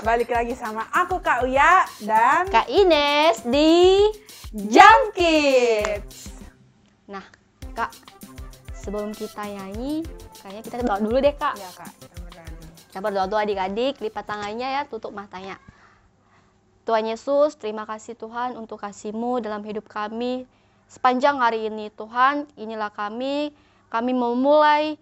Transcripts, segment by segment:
balik lagi sama aku Kak Uya dan Kak Ines di Jam Kids. Nah, Kak, sebelum kita nyanyi, kayaknya kita doa dulu deh, Kak. Ya Kak, kita berdoa dulu. Kita berdoa dulu adik-adik, lipat tangannya ya, tutup matanya. Tuhan Yesus, terima kasih Tuhan untuk kasih-Mu dalam hidup kami sepanjang hari ini. Tuhan, inilah kami memulai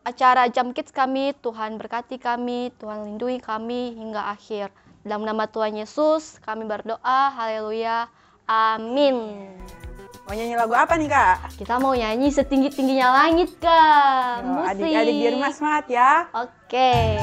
acara Jam Kids kami. Tuhan berkati kami, Tuhan lindungi kami hingga akhir. Dalam nama Tuhan Yesus, kami berdoa, haleluya, amin. Mau nyanyi lagu apa nih Kak? Kita mau nyanyi setinggi-tingginya langit, Kak. Yo, Musik. adik-adik di rumah semangat ya. Oke.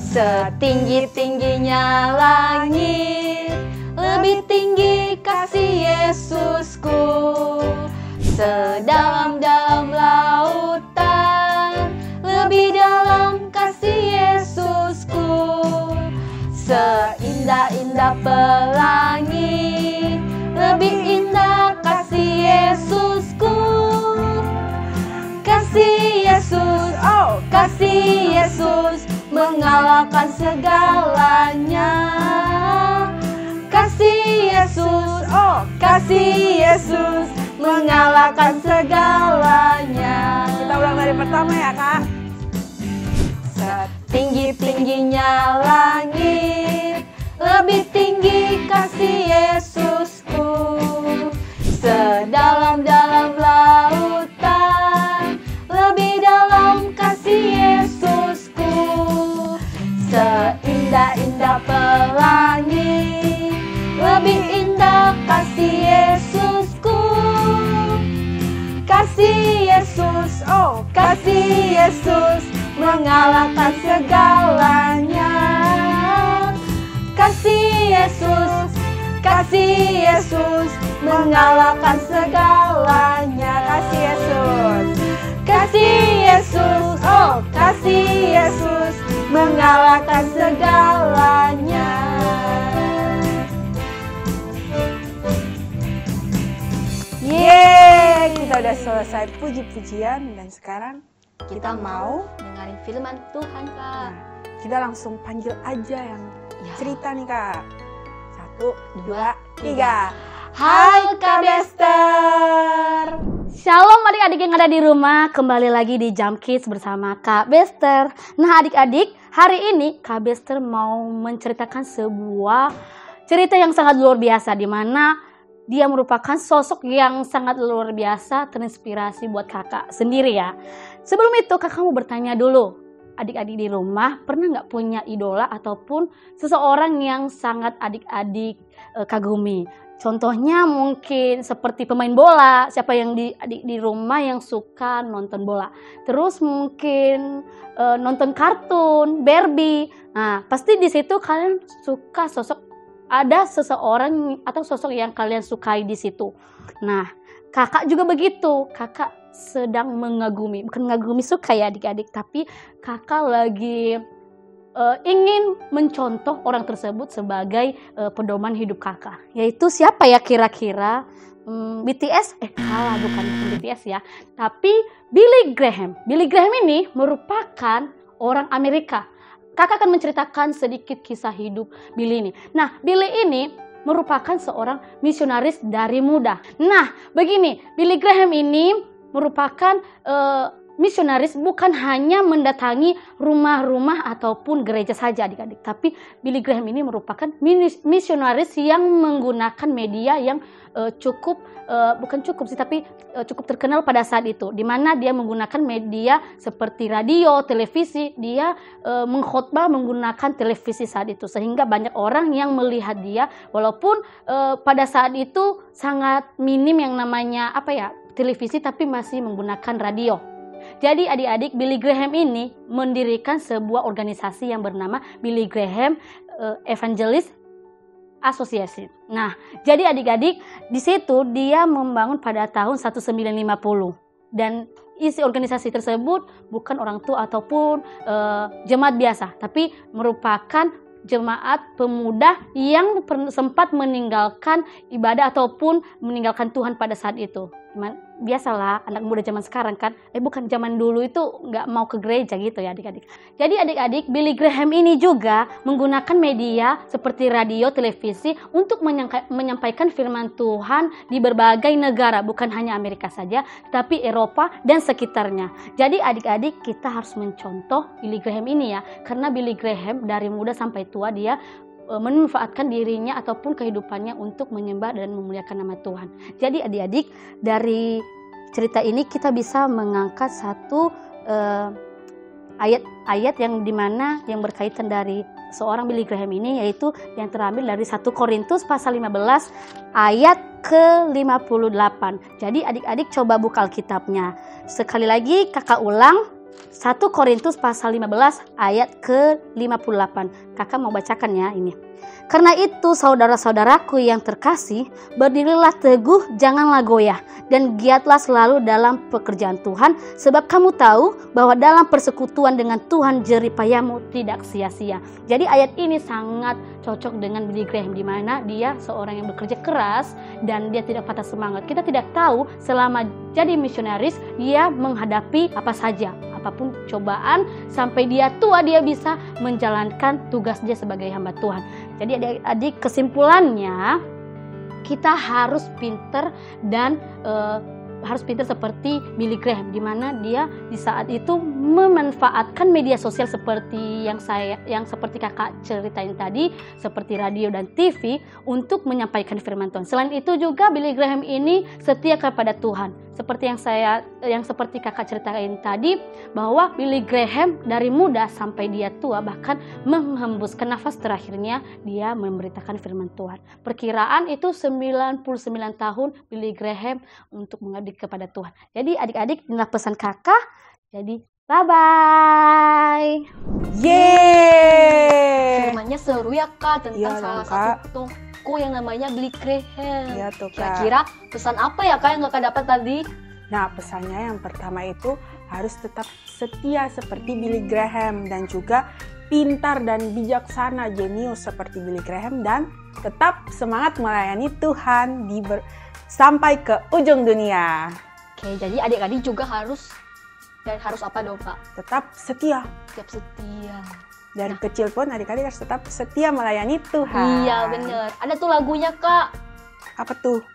Setinggi-tingginya langit, lebih tinggi kasih Yesusku. Sedalam-dalam lautan, lebih dalam kasih Yesusku. Seindah-indah pelangi, lebih indah kasih Yesusku. Kasih Yesus, oh kasih Yesus, mengalahkan segalanya. Kasih Yesus, oh kasih Yesus, mengalahkan segalanya. Kita ulang dari pertama ya Kak. Setinggi-tingginya langit, lebih tinggi kasih Yesusku. Sedalam-dalam lautan, lebih dalam kasih Yesusku. Seindah-indah pelangi, lebih indah kasih Yesusku. Kasih Yesus, oh kasih Yesus, mengalahkan segalanya. Kasih Yesus, kasih Yesus, mengalahkan segalanya. Kasih Yesus, kasih Yesus, oh kasih Yesus, mengalahkan segalanya. Yeay, kita udah selesai puji-pujian dan sekarang kita mau dengerin firman Tuhan, Kak. kita langsung panggil aja yang Ya. cerita nih Kak. 1, 2, 3. Hai Kak Bester. Shalom adik-adik yang ada di rumah, kembali lagi di Jam Kids bersama Kak Bester. Nah adik-adik, hari ini Kak Bester mau menceritakan sebuah cerita yang sangat luar biasa, di mana dia merupakan sosok yang sangat luar biasa, terinspirasi buat kakak sendiri ya. Sebelum itu kakak mau bertanya dulu, adik-adik di rumah pernah nggak punya idola ataupun seseorang yang sangat adik-adik kagumi? Contohnya mungkin seperti pemain bola, siapa yang di rumah yang suka nonton bola. Terus mungkin nonton kartun, Barbie. Nah, pasti di situ kalian suka ada seseorang atau sosok yang kalian sukai di situ. Nah, kakak juga begitu. Kakak sedang mengagumi, bukan mengagumi suka ya adik-adik, tapi kakak lagi ingin mencontoh orang tersebut sebagai pedoman hidup kakak. Yaitu siapa ya kira-kira? BTS? Bukan BTS ya. Tapi Billy Graham. Billy Graham ini merupakan orang Amerika. Kakak akan menceritakan sedikit kisah hidup Billy ini. Nah, Billy ini merupakan seorang misionaris dari muda. Nah, begini, Billy Graham ini merupakan misionaris bukan hanya mendatangi rumah-rumah ataupun gereja saja adik-adik. Tapi Billy Graham ini merupakan misionaris yang menggunakan media yang cukup terkenal pada saat itu. Di mana dia menggunakan media seperti radio, televisi. Dia mengkhotbah menggunakan televisi saat itu. Sehingga banyak orang yang melihat dia. Walaupun pada saat itu sangat minim yang namanya televisi, tapi masih menggunakan radio. Jadi adik-adik, Billy Graham ini mendirikan sebuah organisasi yang bernama Billy Graham Evangelist Association. Nah, jadi adik-adik, di situ dia membangun pada tahun 1950. Dan isi organisasi tersebut bukan orang tua ataupun jemaat biasa, tapi merupakan jemaat pemuda yang sempat meninggalkan ibadah ataupun meninggalkan Tuhan pada saat itu. Biasalah anak muda zaman sekarang kan, bukan zaman dulu itu nggak mau ke gereja gitu ya adik-adik. Jadi adik-adik, Billy Graham ini juga menggunakan media seperti radio, televisi untuk menyampaikan firman Tuhan di berbagai negara, bukan hanya Amerika saja, tapi Eropa dan sekitarnya. Jadi adik-adik, kita harus mencontoh Billy Graham ini ya, karena Billy Graham dari muda sampai tua dia memanfaatkan dirinya ataupun kehidupannya untuk menyembah dan memuliakan nama Tuhan. Jadi adik-adik, dari cerita ini kita bisa mengangkat satu ayat-ayat yang dimana yang berkaitan dari seorang Billy Graham ini, yaitu yang terambil dari 1 Korintus pasal 15 ayat ke-58. Jadi adik-adik coba buka Alkitabnya. Sekali lagi kakak ulang, 1 Korintus pasal 15 ayat ke-58. Kakak mau bacakan ya ini. Karena itu saudara-saudaraku yang terkasih, berdirilah teguh, janganlah goyah, dan giatlah selalu dalam pekerjaan Tuhan, sebab kamu tahu bahwa dalam persekutuan dengan Tuhan jerih payahmu tidak sia-sia. Jadi ayat ini sangat cocok dengan Billy Graham, di mana dia seorang yang bekerja keras dan dia tidak patah semangat. Kita tidak tahu selama jadi misionaris dia menghadapi apa saja, apapun cobaan, sampai dia tua dia bisa menjalankan tugas dia sebagai hamba Tuhan. Jadi adik-adik, kesimpulannya kita harus pinter dan harus pintar seperti Billy Graham, di mana dia di saat itu memanfaatkan media sosial seperti yang seperti kakak ceritain tadi, seperti radio dan TV untuk menyampaikan firman Tuhan. Selain itu juga Billy Graham ini setia kepada Tuhan. Seperti yang seperti kakak ceritain tadi, bahwa Billy Graham dari muda sampai dia tua, bahkan menghembuskan nafas terakhirnya dia memberitakan firman Tuhan. Perkiraan itu 99 tahun Billy Graham untuk mengabdi kepada Tuhan. Jadi adik-adik, inilah pesan kakak. Jadi bye-bye. Yeay. Firmannya seru ya kak, tentang Iya, salah dong, Kak. satu tokoh yang namanya Billy Graham. Iya tuh, Kak. Kira-kira pesan apa ya kak yang kakak dapat tadi? Nah, pesannya yang pertama itu harus tetap setia seperti Billy Graham, dan juga pintar dan bijaksana, jenius seperti Billy Graham, dan tetap semangat melayani Tuhan sampai ke ujung dunia. Oke, jadi adik-adik juga harus apa dong kak? Tetap setia. Siap setia. Dari kecil pun adik-adik harus tetap setia melayani Tuhan. Iya bener. Ada tuh lagunya kak. Apa tuh?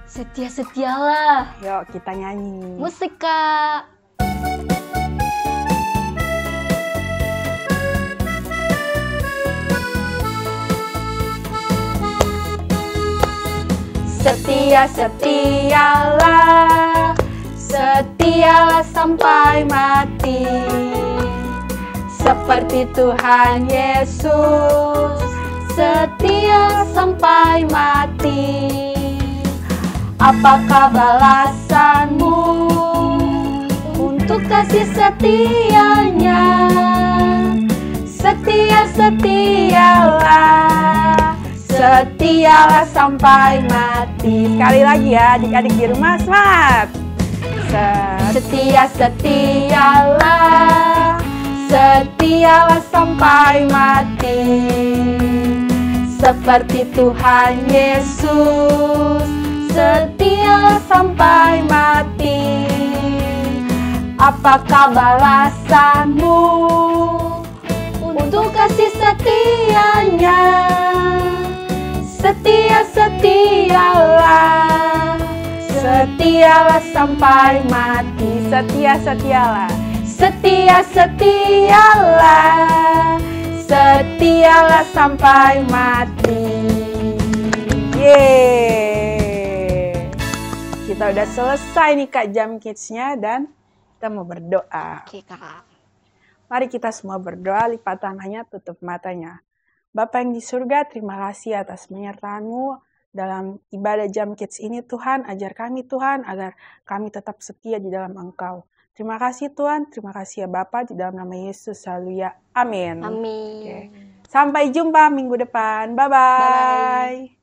Setia-setialah. Yuk kita nyanyi. Musik kak. Setia-setialah, setialah sampai mati, seperti Tuhan Yesus, setia sampai mati. Apakah balasanmu untuk kasih setianya? Setia-setialah, setialah sampai mati. Sekali lagi ya adik-adik di rumah, semangat. Setia-setialah, setialah sampai mati, seperti Tuhan Yesus, setialah sampai mati. Apakah balasanmu untuk kasih setianya? Setia-setialah, setialah sampai mati. Setia-setialah, setia-setialah, setialah sampai mati. Yeay. Kita udah selesai nih Kak Jam Kids-nya, dan kita mau berdoa. Oke kak. Mari kita semua berdoa, lipat tangannya, tutup matanya. Bapa yang di surga, terima kasih atas penyertaan-Mu dalam ibadah Jam Kids ini Tuhan. Ajar kami Tuhan, agar kami tetap setia di dalam Engkau. Terima kasih Tuhan, terima kasih ya Bapa, di dalam nama Yesus, haleluya, amin. Amin. Oke. Sampai jumpa minggu depan, bye-bye.